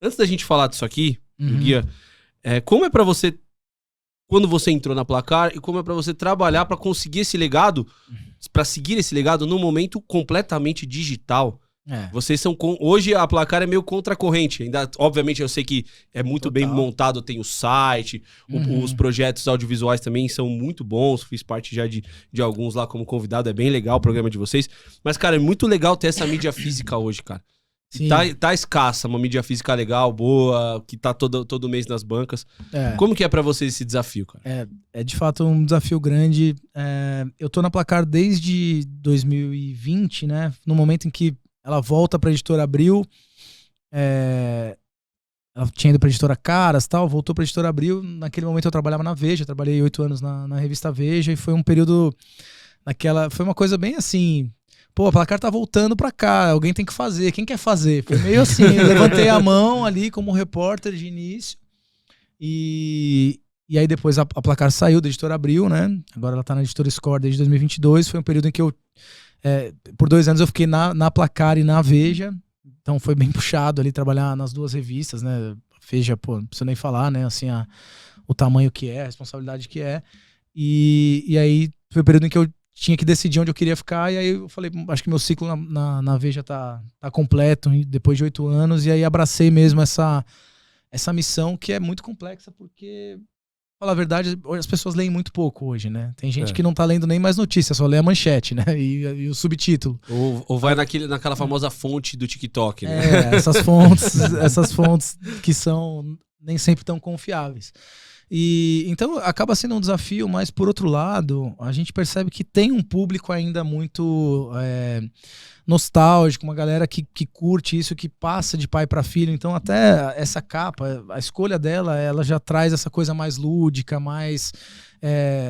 Antes da gente falar disso aqui, do guia, como é pra você, quando você entrou na Placar, e como é pra você trabalhar pra conseguir esse legado, pra seguir esse legado num momento completamente digital? Vocês são hoje a Placar é meio contra a corrente. Ainda, obviamente, eu sei que é muito bem montado, tem o site, os projetos audiovisuais também são muito bons. Fiz parte já de alguns lá como convidado, é bem legal o programa de vocês. Mas, cara, é muito legal ter essa mídia física hoje, cara. Tá escassa, uma mídia física legal, boa, que tá todo mês nas bancas. Como que é pra vocês esse desafio, cara? É de fato um desafio grande. Eu tô na Placar desde 2020, né? No momento em que ela volta pra Editora Abril. Ela tinha ido pra Editora Caras e tal, voltou pra Editora Abril. Naquele momento eu trabalhava na Veja, trabalhei 8 anos na revista Veja, e foi um período foi uma coisa bem assim, pô, a Placar tá voltando pra cá, alguém tem que fazer, quem quer fazer? Foi meio assim, eu levantei a mão ali como repórter de início, e aí depois a Placar saiu da Editora Abril, né? Agora ela tá na Editora Score desde 2022, foi um período em que eu por 2 anos eu fiquei na Placar e na Veja, então foi bem puxado ali trabalhar nas duas revistas, né? Veja, pô, não precisa nem falar, né? Assim, o tamanho que é, a responsabilidade que é. E aí foi o período em que eu tinha que decidir onde eu queria ficar, e aí eu falei, acho que meu ciclo na Veja tá completo depois de 8 anos, e aí abracei mesmo essa missão que é muito complexa, porque, pra falar a verdade, as pessoas leem muito pouco hoje, né? Tem gente que não tá lendo nem mais notícia, só lê a manchete, né? E o subtítulo. Ou vai naquela famosa fonte do TikTok, né? Essas fontes que são nem sempre tão confiáveis. E então acaba sendo um desafio, mas por outro lado, a gente percebe que tem um público ainda muito nostálgico, uma galera que curte isso, que passa de pai para filho. Então até essa capa, a escolha dela, ela já traz essa coisa mais lúdica, mais...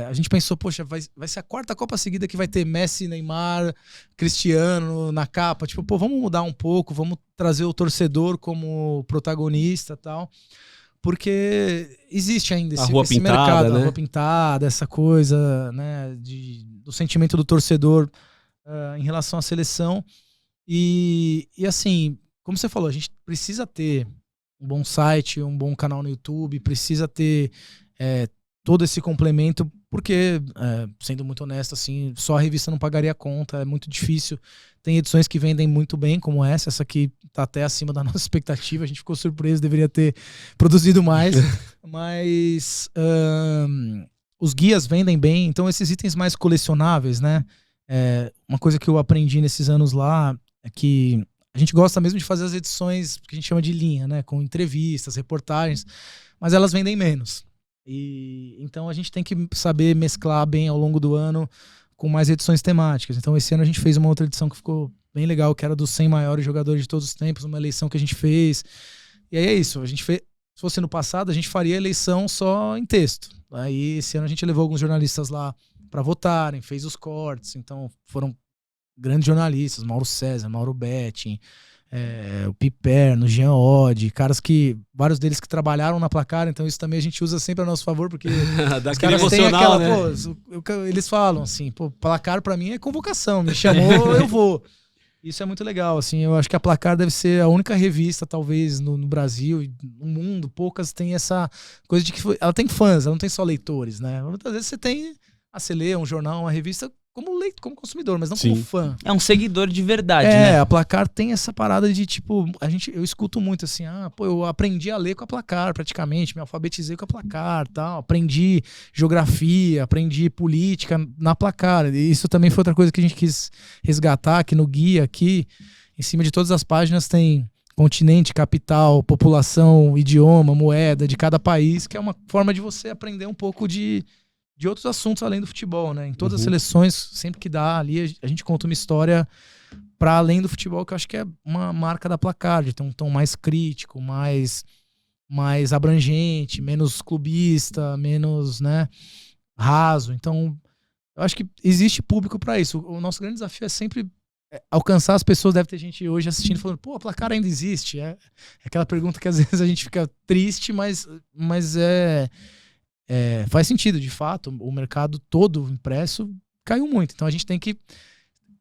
a gente pensou, poxa, vai ser a 4ª Copa seguida que vai ter Messi, Neymar, Cristiano na capa. Tipo, pô, vamos mudar um pouco, vamos trazer o torcedor como protagonista e tal. Porque existe ainda esse mercado, né? A rua pintada, essa coisa, né, do sentimento do torcedor em relação à seleção. E assim, como você falou, a gente precisa ter um bom site, um bom canal no YouTube, precisa ter todo esse complemento, porque, sendo muito honesto, assim, só a revista não pagaria a conta, é muito difícil. Tem edições que vendem muito bem, como essa aqui tá até acima da nossa expectativa, a gente ficou surpreso, deveria ter produzido mais, mas os guias vendem bem, então esses itens mais colecionáveis, né? Uma coisa que eu aprendi nesses anos lá é que a gente gosta mesmo de fazer as edições que a gente chama de linha, né? Com entrevistas, reportagens, mas elas vendem menos. E então a gente tem que saber mesclar bem ao longo do ano com mais edições temáticas. Então esse ano a gente fez uma outra edição que ficou bem legal, que era dos 100 maiores jogadores de todos os tempos, uma eleição que a gente fez. E aí é isso, a gente fez, se fosse no passado, a gente faria a eleição só em texto. Aí esse ano a gente levou alguns jornalistas lá para votarem, fez os cortes, então foram grandes jornalistas, Mauro César, Mauro Betting, o Piperno, Jean Oddi, caras que, vários deles que trabalharam na Placar, então isso também a gente usa sempre a nosso favor, porque os caras têm aquela, né? Eles falam assim, pô, Placar pra mim é convocação, me chamou, eu vou. Isso é muito legal, assim, eu acho que a Placar deve ser a única revista, talvez, no Brasil e no mundo, poucas têm essa coisa de que ela tem fãs, ela não tem só leitores, né? Muitas vezes você tem, você lê um jornal, uma revista como consumidor, mas não como fã. É um seguidor de verdade, né? A Placar tem essa parada de, tipo, eu escuto muito assim, eu aprendi a ler com a Placar praticamente, me alfabetizei com a Placar, tal, aprendi geografia, aprendi política na Placar. E isso também foi outra coisa que a gente quis resgatar aqui no guia, aqui, em cima de todas as páginas tem continente, capital, população, idioma, moeda de cada país, que é uma forma de você aprender um pouco de outros assuntos além do futebol, né? Em todas as seleções, sempre que dá ali, a gente conta uma história para além do futebol, que eu acho que é uma marca da Placar, de ter um tom mais crítico, mais abrangente, menos clubista, menos, né, raso. Então, eu acho que existe público para isso. O nosso grande desafio é sempre alcançar as pessoas. Deve ter gente hoje assistindo falando, pô, a Placar ainda existe. É aquela pergunta que às vezes a gente fica triste, mas faz sentido, de fato. O mercado todo impresso caiu muito. Então a gente tem que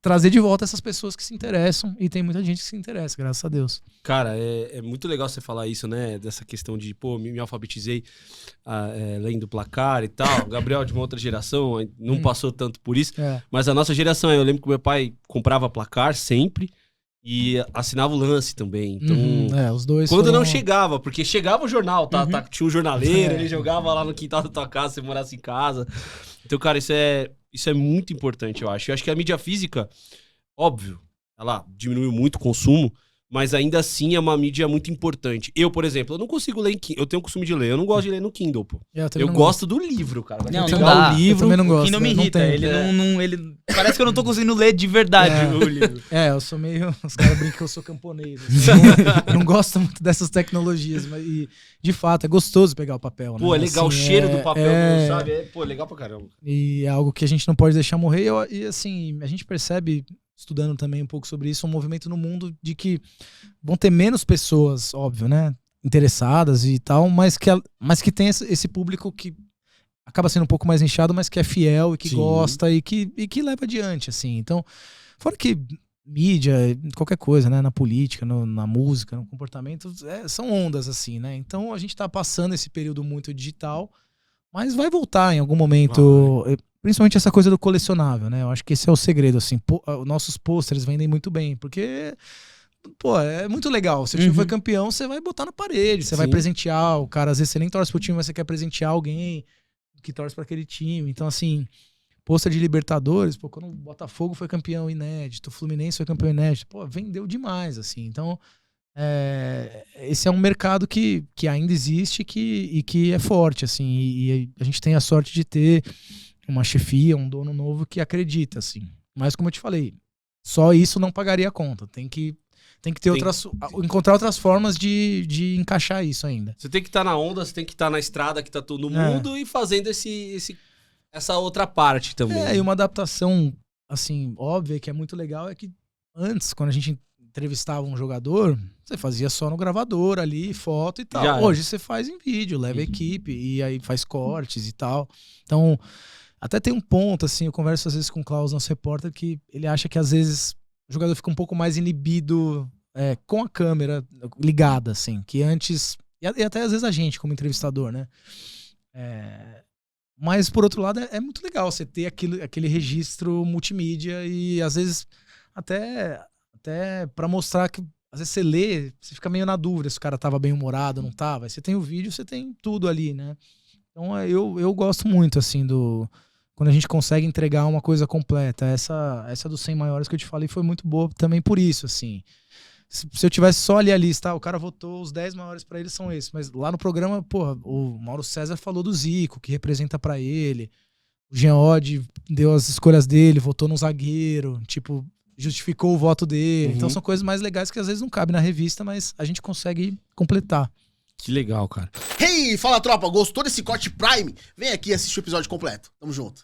trazer de volta essas pessoas que se interessam, e tem muita gente que se interessa, graças a Deus. Cara, é muito legal você falar isso, né? Dessa questão de, pô, me alfabetizei lendo placar e tal. Gabriel, de uma outra geração, não passou tanto por isso. Mas a nossa geração, eu lembro que meu pai comprava placar sempre e assinava o lance também. Então, os dois quando não chegava, porque chegava o jornal, tinha um jornaleiro, ele jogava lá no quintal da tua casa, se você morasse em casa. Então, cara, isso é muito importante, eu acho. Eu acho que a mídia física, óbvio, ela diminuiu muito o consumo, mas ainda assim é uma mídia muito importante. Eu, por exemplo, eu não consigo ler em Kindle. Eu tenho o costume de ler. Eu não gosto de ler no Kindle, pô. Eu gosto do livro, cara. Não dá. O livro, eu também não gosto. O Kindle me irrita. Ele parece que eu não tô conseguindo ler de verdade o livro. Eu sou meio... Os caras brincam que eu sou camponês. Assim. Eu não gosto muito dessas tecnologias, mas de fato é gostoso pegar o papel. Pô, né? é legal assim, o cheiro do papel, sabe? Pô, legal pra caramba. E é algo que a gente não pode deixar morrer. E assim, a gente percebe... estudando também um pouco sobre isso, um movimento no mundo de que vão ter menos pessoas, óbvio, né, interessadas e tal, mas que tem esse público que acaba sendo um pouco mais nichado, mas que é fiel e que gosta e que leva adiante, assim. Então, fora que mídia, qualquer coisa, né, na política, na música, no comportamento, são ondas, assim, né? Então, a gente tá passando esse período muito digital, mas vai voltar em algum momento... Principalmente essa coisa do colecionável, né? Eu acho que esse é o segredo, assim. Nossos pôsteres vendem muito bem, porque, pô, é muito legal. Se o time foi campeão, você vai botar na parede, você vai presentear o cara. Às vezes você nem torce pro time, mas você quer presentear alguém que torce para aquele time. Então, assim, pôster de Libertadores, pô, quando o Botafogo foi campeão inédito, o Fluminense foi campeão inédito, pô, vendeu demais, assim. Então, esse é um mercado que ainda existe e que é forte, assim. E a gente tem a sorte de ter uma chefia, um dono novo que acredita, assim. Mas como eu te falei, só isso não pagaria a conta. Tem que ter encontrar outras formas de encaixar isso ainda. Você tem que estar na onda, você tem que estar na estrada que tá todo mundo e fazendo essa outra parte também. E uma adaptação, assim, óbvia, que é muito legal, é que antes, quando a gente entrevistava um jogador, você fazia só no gravador ali, foto e tal. Hoje você faz em vídeo, leva a equipe e aí faz cortes e tal. Então... Até tem um ponto, assim, eu converso às vezes com o Klaus, nosso repórter, que ele acha que às vezes o jogador fica um pouco mais inibido com a câmera ligada, assim, que antes... E até às vezes a gente, como entrevistador, né? Mas, por outro lado, é muito legal você ter aquele registro multimídia e, às vezes, até pra mostrar que... Às vezes você lê, você fica meio na dúvida se o cara tava bem humorado ou não tava. Aí você tem o vídeo, você tem tudo ali, né? Então, eu gosto muito, assim, quando a gente consegue entregar uma coisa completa. Essa dos 100 maiores que eu te falei foi muito boa também por isso, assim. Se eu tivesse só ali a lista, o cara votou, os 10 maiores pra ele são esses. Mas lá no programa, porra, o Mauro César falou do Zico, que representa pra ele. O Jean Oddi deu as escolhas dele, votou no zagueiro, tipo, justificou o voto dele. Então são coisas mais legais que às vezes não cabem na revista, mas a gente consegue completar. Que legal, cara. Hey, fala tropa, gostou desse corte Prime? Vem aqui assistir o episódio completo. Tamo junto.